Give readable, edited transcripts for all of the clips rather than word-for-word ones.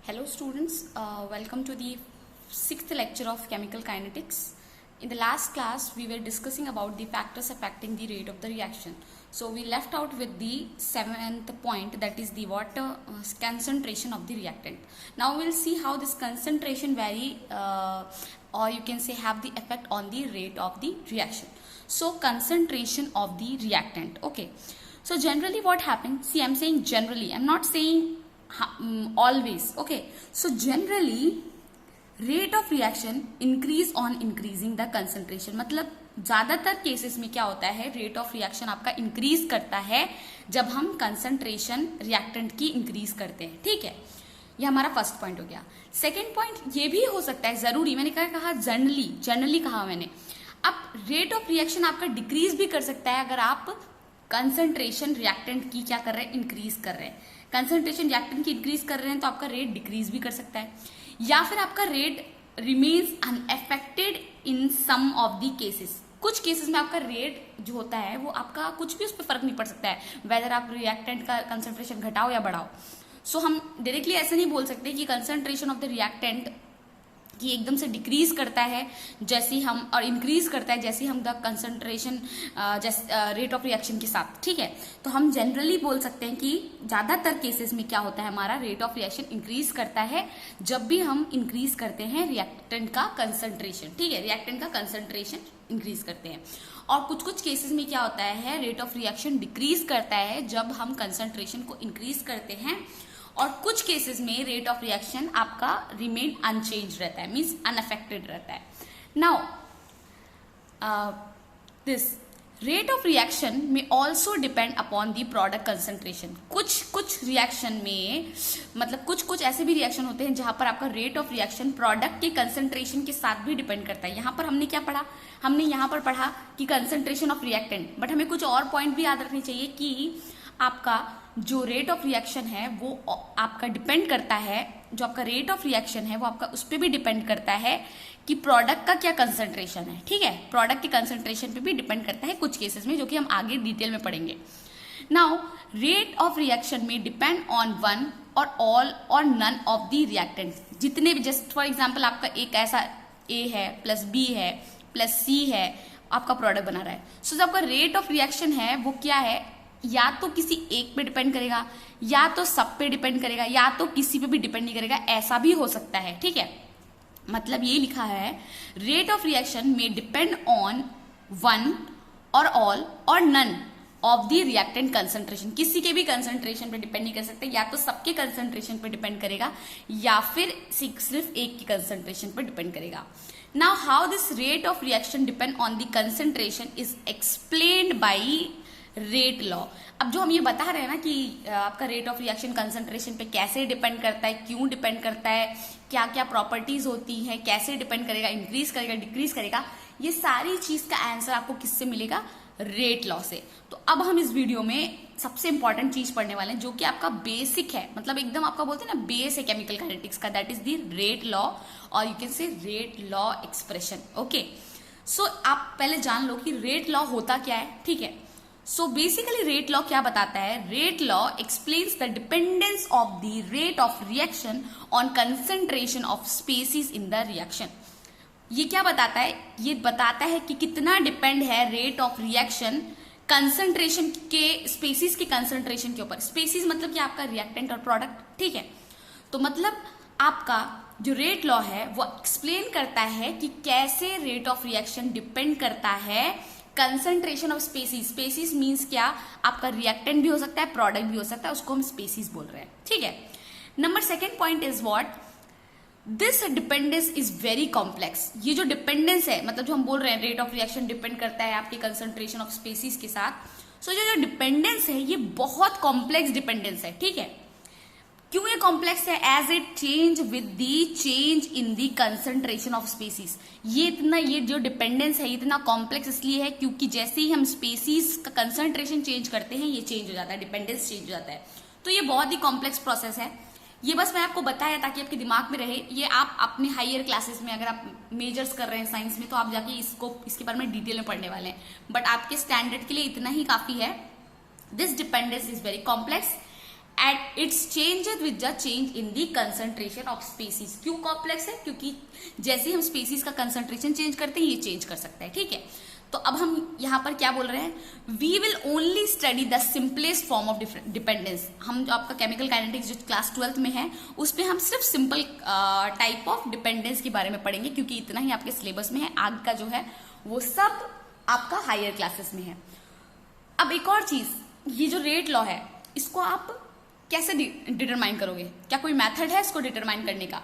Hello students, welcome to the sixth lecture of chemical kinetics. In the last class we were discussing about the factors affecting the rate of the reaction. So we left out with the seventh point, that is the water concentration of the reactant. Now we'll see how this concentration vary or you can say have the effect on the rate of the reaction. So concentration of the reactant. Okay. So generally what happens, see I'm saying generally, I'm not saying always. Okay, so generally rate of reaction increase on increasing the concentration. मतलब ज्यादातर cases में क्या होता है, rate of reaction आपका increase करता है जब हम कंसंट्रेशन रिएक्टेंट की इंक्रीज करते हैं. ठीक है, ये हमारा फर्स्ट पॉइंट हो गया. सेकेंड पॉइंट ये भी हो सकता है, जरूरी मैंने कहा जनरली कहा मैंने. अब रेट ऑफ रिएक्शन आपका डिक्रीज भी कर सकता है अगर आप कंसंट्रेशन रिएक्टेंट की क्या कर रहे हैं, इंक्रीज कर रहे हैं. कंसंट्रेशन रिएक्टेंट की इंक्रीज कर रहे हैं तो आपका रेट डिक्रीज भी कर सकता है, या फिर आपका rate remains unaffected in some of the cases. कुछ केसेस में आपका रेट जो होता है वो आपका कुछ भी उस पर फर्क नहीं पड़ सकता है, वेदर आप रिएक्टेंट का कंसंट्रेशन घटाओ या बढ़ाओ. सो हम डायरेक्टली ऐसा नहीं बोल सकते कि कंसंट्रेशन ऑफ द रिएक्टेंट कि एकदम से डिक्रीज करता है जैसे हम और इंक्रीज करता है जैसे हम the concentration rate of reaction के साथ. ठीक है, तो हम जनरली बोल सकते हैं कि ज्यादातर केसेस में क्या होता है, हमारा रेट ऑफ रिएक्शन इंक्रीज करता है जब भी हम इंक्रीज करते हैं रिएक्टेंट का कंसंट्रेशन. ठीक है, रिएक्टेंट का कंसंट्रेशन इंक्रीज करते हैं. और कुछ कुछ केसेस में क्या होता है, रेट ऑफ रिएक्शन डिक्रीज करता है जब हम कंसंट्रेशन को इंक्रीज करते हैं. और कुछ केसेस में रेट ऑफ रिएक्शन आपका रिमेन अनचेंज रहता है, मीन्स अनअफेक्टेड रहता है. Now this rate of reaction में also depend upon the product concentration. कुछ रिएक्शन में मतलब कुछ ऐसे भी रिएक्शन होते हैं जहां पर आपका रेट ऑफ रिएक्शन प्रोडक्ट के कंसंट्रेशन के साथ भी डिपेंड करता है. यहां पर हमने क्या पढ़ा, हमने यहां पर पढ़ा कि कंसंट्रेशन ऑफ रिएक्टेंट, बट हमें कुछ और पॉइंट भी याद रखने चाहिए कि आपका जो रेट ऑफ रिएक्शन है वो आपका डिपेंड करता है, जो आपका रेट ऑफ रिएक्शन है वो आपका उस पर भी डिपेंड करता है कि प्रोडक्ट का क्या कंसंट्रेशन है. ठीक है, प्रोडक्ट के कंसंट्रेशन पे भी डिपेंड करता है कुछ केसेस में, जो कि हम आगे डिटेल में पढ़ेंगे. नाउ रेट ऑफ रिएक्शन में डिपेंड ऑन वन और ऑल और नन ऑफ द रिएक्टेंट. जितने भी, जस्ट फॉर एग्जाम्पल आपका एक ऐसा ए है प्लस बी है प्लस सी है, आपका प्रोडक्ट बना रहा है. सो जो आपका रेट ऑफ रिएक्शन है वो क्या है, या तो किसी एक पे डिपेंड करेगा, या तो सब पे डिपेंड करेगा, या तो किसी पे भी डिपेंड नहीं करेगा, ऐसा भी हो सकता है. ठीक है, मतलब ये लिखा है रेट ऑफ रिएक्शन में डिपेंड ऑन वन और ऑल और none of the reactant concentration. किसी के भी कंसंट्रेशन पे डिपेंड नहीं कर सकते, या तो सबके कंसंट्रेशन पे डिपेंड करेगा या फिर सिर्फ एक की कंसंट्रेशन पे डिपेंड करेगा. Now how this rate of reaction depend on the concentration is explained by rate law. अब जो हम ये बता रहे हैं ना कि आपका रेट ऑफ रिएक्शन कंसंट्रेशन पे कैसे डिपेंड करता है, क्यों डिपेंड करता है, क्या क्या प्रॉपर्टीज होती हैं, कैसे डिपेंड करेगा, इंक्रीज करेगा, डिक्रीज करेगा, ये सारी चीज का आंसर आपको किससे मिलेगा, रेट लॉ से. तो अब हम इस वीडियो में सबसे इंपॉर्टेंट चीज पढ़ने वाले हैं जो कि आपका बेसिक है, मतलब एकदम आपका बोलते हैं ना बेस है केमिकल काइनेटिक्स का, that is the rate law और you can say rate law expression. Okay, so आप पहले जान लो कि रेट लॉ होता क्या है. ठीक है, सो बेसिकली रेट लॉ क्या बताता है, rate law explains the dependence of the rate of reaction on concentration of species in the reaction. ये क्या बताता है, ये बताता है कि कितना डिपेंड है रेट ऑफ रिएक्शन कंसंट्रेशन के, स्पीसीज के कंसंट्रेशन के ऊपर. स्पीसीज मतलब कि आपका रिएक्टेंट और प्रोडक्ट. ठीक है, तो मतलब आपका जो रेट लॉ है वो एक्सप्लेन करता है कि कैसे रेट ऑफ रिएक्शन डिपेंड करता है concentration of species. Species means क्या, आपका रिएक्टेंट भी हो सकता है, प्रोडक्ट भी हो सकता है, उसको हम स्पीसीज बोल रहे हैं. ठीक है, number second point is what, this dependence is very complex. ये जो डिपेंडेंस है, मतलब जो हम बोल रहे हैं रेट ऑफ रिएक्शन डिपेंड करता है आपके कंसंट्रेशन ऑफ स्पीसीज के साथ, सो जो डिपेंडेंस है ये बहुत कॉम्प्लेक्स डिपेंडेंस है. ठीक है, क्यों ये कॉम्प्लेक्स है, as it change with the change in the concentration of species. ये जो डिपेंडेंस है इतना कॉम्प्लेक्स इसलिए है क्योंकि जैसे ही हम स्पीसीज का कंसंट्रेशन चेंज करते हैं ये चेंज हो जाता है, डिपेंडेंस चेंज हो जाता है. तो ये बहुत ही कॉम्प्लेक्स प्रोसेस है. ये बस मैं आपको बताया ताकि आपके दिमाग में रहे. ये आप अपने हायर क्लासेस में अगर आप मेजर्स कर रहे हैं साइंस में तो आप जाके इसके बारे में डिटेल में पढ़ने वाले हैं, बट आपके स्टैंडर्ड के लिए इतना ही काफी है. This dependence is very complex at its changes with the change in the concentration of species. क्यों कॉम्प्लेक्स है? क्योंकि जैसे ही हम स्पीसीज का कंसंट्रेशन चेंज करते हैं ये चेंज कर सकता है। ठीक है, तो अब हम यहां पर क्या बोल रहे हैं, we will only study the simplest form of dependence. हम जो आपका केमिकल काइनेटिक्स जो क्लास 12th में है उसमें हम सिर्फ सिंपल टाइप ऑफ डिपेंडेंस के बारे में पढ़ेंगे, क्योंकि इतना ही आपके सिलेबस में है। आगे का जो है वो सब आपका हायर क्लासेस में है। अब एक और चीज, ये जो रेट लॉ है इसको आप कैसे डिटरमाइन करोगे? क्या कोई मेथड है इसको डिटरमाइन करने का?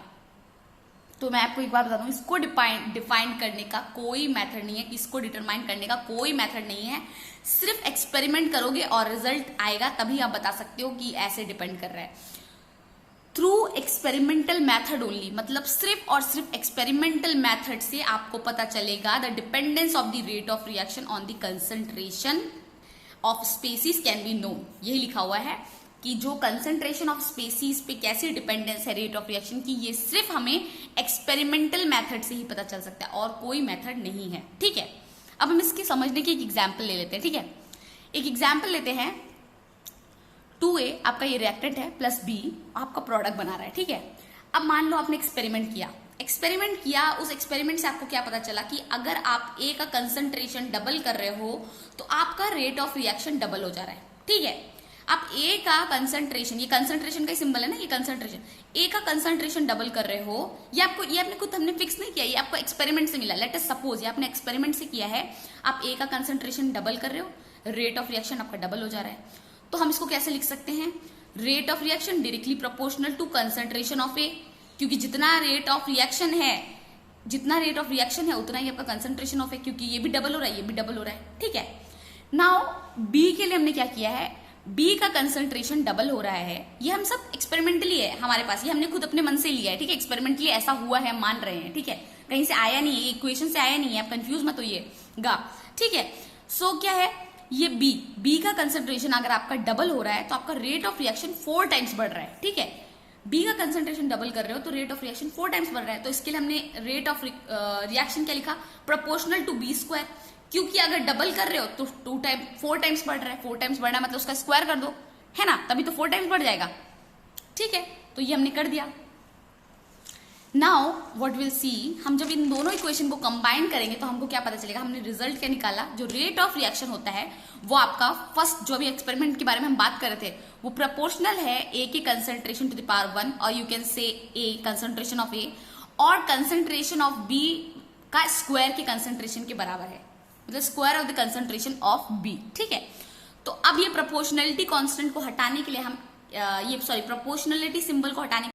तो मैं आपको एक बात बता दूं, इसको डिफाइन करने का कोई मेथड नहीं है, इसको डिटरमाइन करने का कोई मेथड नहीं है। सिर्फ एक्सपेरिमेंट करोगे और रिजल्ट आएगा तभी आप बता सकते हो कि ऐसे डिपेंड कर रहा है। थ्रू एक्सपेरिमेंटल मेथड ओनली, मतलब सिर्फ और सिर्फ एक्सपेरिमेंटल मेथड से आपको पता चलेगा the dependence of the rate of reaction on the concentration of species can be known. यही लिखा हुआ है कि जो कंसंट्रेशन ऑफ स्पीसीज पे कैसी डिपेंडेंस है रेट ऑफ रिएक्शन की, ये सिर्फ हमें एक्सपेरिमेंटल मेथड से ही पता चल सकता है और कोई मेथड नहीं है। ठीक है, अब हम इसकी समझने की एक एग्जाम्पल ले लेते हैं। ठीक है, एक एग्जाम्पल लेते हैं। 2A आपका ये रिएक्टेंट है प्लस B आपका प्रोडक्ट बना रहा है। ठीक है, अब मान लो आपने एक्सपेरिमेंट किया, उस एक्सपेरिमेंट से आपको क्या पता चला कि अगर आप A का कंसंट्रेशन डबल कर रहे हो तो आपका रेट ऑफ रिएक्शन डबल हो जा रहा है। ठीक है, आप A का कंसंट्रेशन, ये कंसंट्रेशन का ही सिंबल है ना, ये कंसंट्रेशन, A का कंसंट्रेशन डबल कर रहे हो, ये आपने खुद हमने फिक्स नहीं किया, ये आपको एक्सपेरिमेंट से मिला। लेट अस सपोज ये आपने एक्सपेरिमेंट से किया है, आप A का कंसंट्रेशन डबल कर रहे हो, रेट ऑफ रिएक्शन आपका डबल हो जा रहा है। तो हम इसको कैसे लिख सकते हैं? Rate of reaction directly proportional to concentration of A, क्योंकि जितना रेट ऑफ रिएक्शन है उतना ही आपका कंसंट्रेशन ऑफ A, क्योंकि ये भी डबल हो रहा है, ये भी डबल हो रहा है। ठीक है, नाउ B के लिए हमने क्या किया है, B का कंसंट्रेशन डबल हो रहा है, ये हम सब एक्सपेरिमेंटली है हमारे पास, ये हमने खुद अपने मन से लिया है। ठीक है, एक्सपेरिमेंटली ऐसा हुआ है, हम मान रहे हैं। ठीक है, कहीं से आया नहीं है, इक्वेशन से आया नहीं है, आप कंफ्यूज मत होइएगा। ठीक है, सो क्या है, ये B का कंसंट्रेशन अगर आपका डबल हो रहा है तो आपका रेट ऑफ रिएक्शन 4 टाइम्स बढ़ रहा है। ठीक है, B का कंसंट्रेशन डबल कर रहे हो तो रेट ऑफ रिएक्शन 4 टाइम्स बढ़ रहा है। तो इसके लिए हमने रेट ऑफ रिएक्शन क्या लिखा, प्रोपोर्शनल टू B², क्योंकि अगर डबल कर रहे हो तो 4 टाइम्स बढ़ रहा है। 4 टाइम्स बढ़ना है मतलब उसका स्क्वायर कर दो, है ना, तभी तो 4 टाइम्स बढ़ जाएगा। ठीक है, तो ये हमने कर दिया। नाउ व्हाट विल सी, हम जब इन दोनों इक्वेशन को कंबाइन करेंगे तो हमको क्या पता चलेगा, हमने रिजल्ट क्या निकाला, जो रेट ऑफ रिएक्शन होता है वो आपका फर्स्ट जो भी एक्सपेरिमेंट के बारे में हम बात कर रहे थे वो प्रोपोर्शनल है A के कंसंट्रेशन टू द पावर 1, और यू कैन से A कंसंट्रेशन ऑफ A, और कंसंट्रेशन ऑफ B का स्क्वायर के कंसंट्रेशन के बराबर है, मतलब square of the concentration of B। ठीक है, तो अब ये प्रोपोर्शनलिटी कांस्टेंट को हटाने के लिए हम प्रोपोर्शनलिटी सिंबल को हटाने